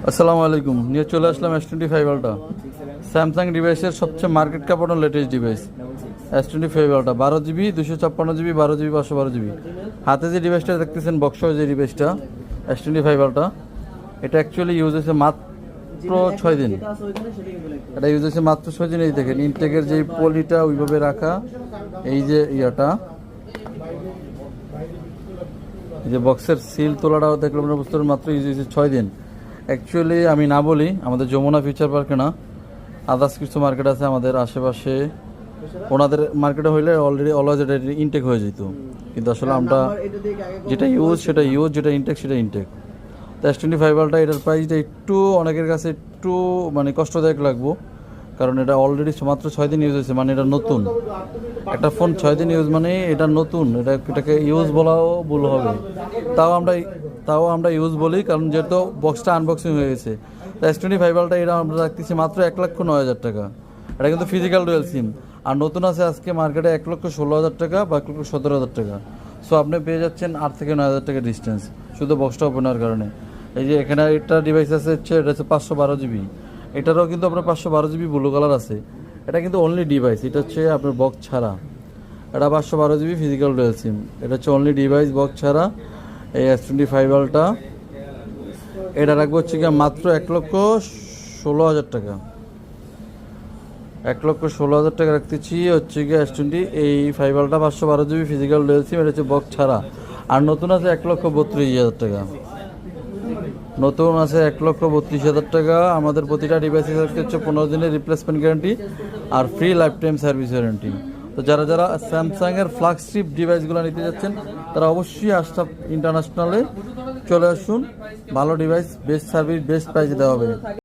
আসসালামু আলাইকুম, নিয়ে চলে আসলাম S25 আলট্রা। স্যামসাং ডিভাইসের সবচেয়ে মার্কেট কাঁপানো latest device S25 ultra. 12 GB 256 GB, 12 GB 512 GB। হাতে যে ডিভাইসটা দেখতেছেন, বক্স যে ডিভাইসটা S25 আলট্রা, এটা অ্যাকচুয়ালি ইউজ হয়েছে মাত্র 6 দিন। এটা ইউজ হয়েছে মাত্র 6 দিন। এই দেখেন ইনটেকের যে পলিটা ওইভাবে রাখা, এই যে ইয়াটা, এই যে বক্সের সিল তোলাটাও দেখলাম আমরা বুঝতে পারি মাত্র ইউজ হয়েছে 6 দিন। অ্যাকচুয়ালি আমি না বলি, আমাদের যমুনা ফিউচার পার্কে না, আদার্স কিছু মার্কেট আছে আমাদের আশেপাশে, ওনাদের মার্কেটে হইলে অলরেডি অলওয়েজ এটা ইনটেক হয়ে যেত। কিন্তু আসলে আমরা যেটা ইউজ সেটা ইউজ, যেটা ইনটেক সেটা ইনটেক। তো S25 আলট্রা এটার প্রাইসটা একটু অনেকের কাছে একটু মানে কষ্টদায়ক লাগবো, কারণ এটা অলরেডি মাত্র 6 দিন ইউজ হয়েছে। মানে এটা নতুন একটা ফোন, 6 দিন ইউজ মানে এটা নতুন, এটাকে ইউজ বলাও ভুল হবে। তাও আমরা ইউজ বলি, কারণ যেহেতু বক্সটা আনবক্সিং হয়ে গেছে। তো S25 আলট্রা এটা আমরা রাখতেছি মাত্র 1,09,000 টাকা। এটা কিন্তু ফিজিক্যাল ডুয়েল সিম। আর নতুন আছে আজকে মার্কেটে 1,16,000 টাকা বা 1,17,000 টাকা। সো আপনি পেয়ে যাচ্ছেন 8 থেকে 9,000 টাকা ডিস্টেন্স, শুধু বক্সটা ওপেন হওয়ার কারণে। এই যে এখানে একটা ডিভাইস আছে, এটা হচ্ছে 512 GB। এটারও কিন্তু আপনার 512 GB ব্লু কালার আছে। এটা কিন্তু অনলি ডিভাইস, এটা হচ্ছে আপনার বক্স ছাড়া। এটা 512 GB ফিজিক্যাল ডুয়েল সিম, এটা হচ্ছে অনলি ডিভাইস বক্স ছাড়া। এই S25 আলট্রা এটা রাখবো হচ্ছে কি মাত্র 1,16,000 টাকা। 1,16,000 টাকা রাখতেছি হচ্ছে কি S25 Ultra 512 GB physical dual SIM, এটা হচ্ছে বক্স ছাড়া। আর নতুন আছে 1,32,000 টাকা। নতুন আছে 1,32,000 টাকা। আমাদের প্রতিটা ডিভাইসে হচ্ছে 15 দিনের রিপ্লেসমেন্ট গ্যারান্টি আর free lifetime service warranty. তো যারা যারা স্যামসাংয়ের ফ্ল্যাগশিপ ডিভাইসগুলো নিতে যাচ্ছেন, তারা অবশ্যই আশরাফ ইন্টারন্যাশনালে চলে আসুন। ভালো ডিভাইস, বেস্ট সার্ভিস, বেস্ট প্রাইসে দেওয়া হবে।